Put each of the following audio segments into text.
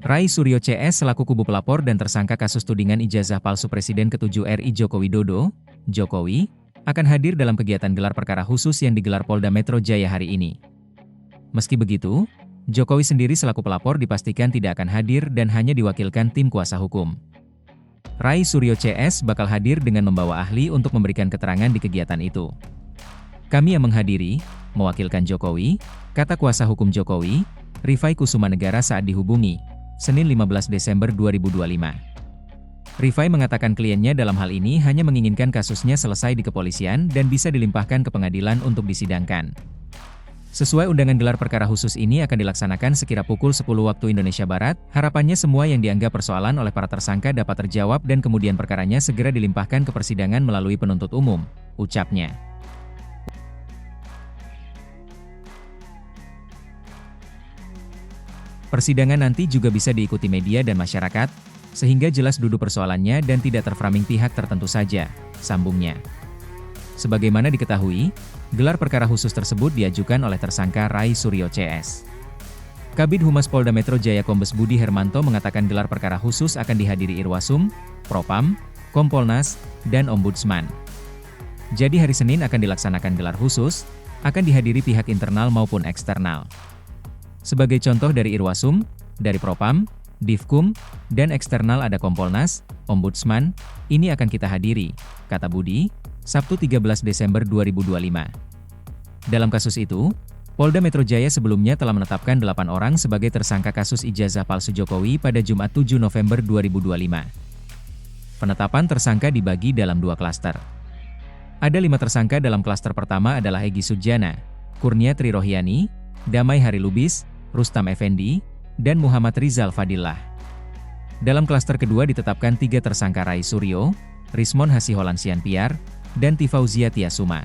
Rai Suryo CS selaku kubu pelapor dan tersangka kasus tudingan ijazah palsu Presiden ke-7 RI Joko Widodo, Jokowi, akan hadir dalam kegiatan gelar perkara khusus yang digelar Polda Metro Jaya hari ini. Meski begitu, Jokowi sendiri selaku pelapor dipastikan tidak akan hadir dan hanya diwakilkan tim kuasa hukum. Rai Suryo CS bakal hadir dengan membawa ahli untuk memberikan keterangan di kegiatan itu. Kami yang menghadiri, mewakilkan Jokowi, kata kuasa hukum Jokowi, Rifai Kusumanegara saat dihubungi, Senin 15 Desember 2025. Rifai mengatakan kliennya dalam hal ini hanya menginginkan kasusnya selesai di kepolisian dan bisa dilimpahkan ke pengadilan untuk disidangkan. Sesuai undangan gelar perkara khusus ini akan dilaksanakan sekira pukul 10 waktu Indonesia Barat, harapannya semua yang dianggap persoalan oleh para tersangka dapat terjawab dan kemudian perkaranya segera dilimpahkan ke persidangan melalui penuntut umum, ucapnya. Persidangan nanti juga bisa diikuti media dan masyarakat, sehingga jelas duduk persoalannya dan tidak terframing pihak tertentu saja, sambungnya. Sebagaimana diketahui, gelar perkara khusus tersebut diajukan oleh tersangka Rai Suryo CS. Kabid Humas Polda Metro Jaya Kombes Budi Hermanto mengatakan gelar perkara khusus akan dihadiri Irwasum, Propam, Kompolnas, dan Ombudsman. Jadi hari Senin akan dilaksanakan gelar khusus, akan dihadiri pihak internal maupun eksternal. Sebagai contoh dari Irwasum, dari Propam, Divkum, dan eksternal ada Kompolnas, Ombudsman, ini akan kita hadiri, kata Budi, Sabtu 13 Desember 2025. Dalam kasus itu, Polda Metro Jaya sebelumnya telah menetapkan 8 orang sebagai tersangka kasus ijazah palsu Jokowi pada Jumat 7 November 2025. Penetapan tersangka dibagi dalam 2 klaster. Ada 5 tersangka dalam klaster pertama adalah Egy Sujana, Kurnia Trirohyani, Damai Hari Lubis, Rustam Effendi, dan Muhammad Rizal Fadillah. Dalam klaster kedua ditetapkan 3 tersangka Rai Suryo, Rismon Hasiholan Sianpiar, dan Tifauzia Tiasuma.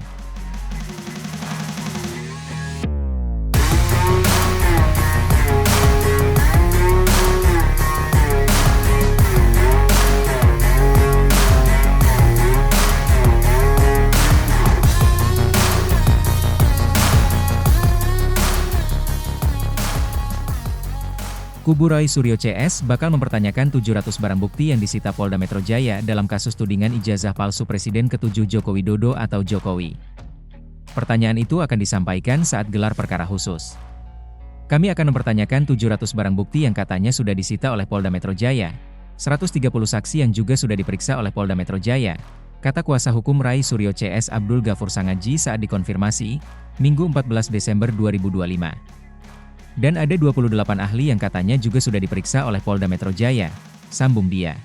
Kubu Rai Suryo CS bakal mempertanyakan 700 barang bukti yang disita Polda Metro Jaya dalam kasus tudingan ijazah palsu Presiden ke-7 Joko Widodo atau Jokowi. Pertanyaan itu akan disampaikan saat gelar perkara khusus. Kami akan mempertanyakan 700 barang bukti yang katanya sudah disita oleh Polda Metro Jaya, 130 saksi yang juga sudah diperiksa oleh Polda Metro Jaya, kata kuasa hukum Rai Suryo CS Abdul Ghafur Sangaji saat dikonfirmasi, Minggu 14 Desember 2025. Dan ada 28 ahli yang katanya juga sudah diperiksa oleh Polda Metro Jaya, sambung dia.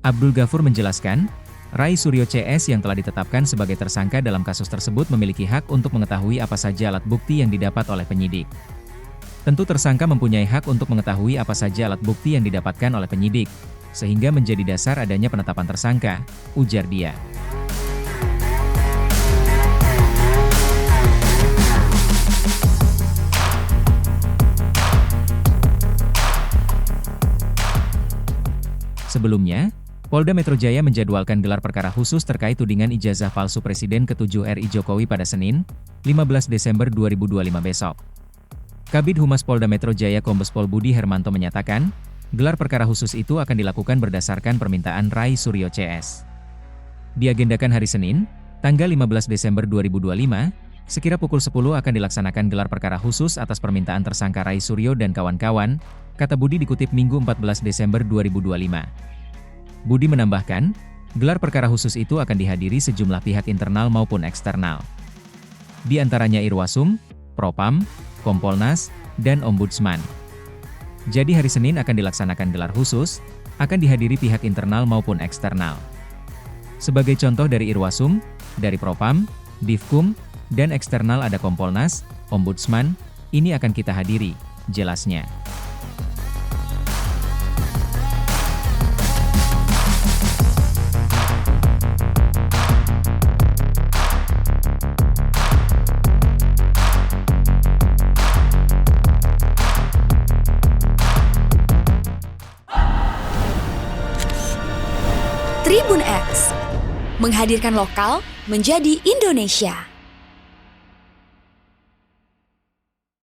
Abdul Ghafur menjelaskan, Rai Suryo CS yang telah ditetapkan sebagai tersangka dalam kasus tersebut memiliki hak untuk mengetahui apa saja alat bukti yang didapat oleh penyidik. Tentu tersangka mempunyai hak untuk mengetahui apa saja alat bukti yang didapatkan oleh penyidik, sehingga menjadi dasar adanya penetapan tersangka, ujar dia. Sebelumnya, Polda Metro Jaya menjadwalkan gelar perkara khusus terkait tudingan ijazah palsu Presiden ke-7 RI Jokowi pada Senin, 15 Desember 2025 besok. Kabid Humas Polda Metro Jaya Kombes Pol Budi Hermanto menyatakan, gelar perkara khusus itu akan dilakukan berdasarkan permintaan Rai Suryo CS. Diagendakan hari Senin, tanggal 15 Desember 2025, sekira pukul 10 akan dilaksanakan gelar perkara khusus atas permintaan tersangka Rai Suryo dan kawan-kawan, kata Budi dikutip Minggu 14 Desember 2025. Budi menambahkan, gelar perkara khusus itu akan dihadiri sejumlah pihak internal maupun eksternal. Di antaranya Irwasum, Propam, Kompolnas, dan Ombudsman. Jadi hari Senin akan dilaksanakan gelar khusus, akan dihadiri pihak internal maupun eksternal. Sebagai contoh dari Irwasum, dari Propam, Divkum, dan eksternal ada Kompolnas, Ombudsman, ini akan kita hadiri, jelasnya. Tribun X menghadirkan lokal menjadi Indonesia.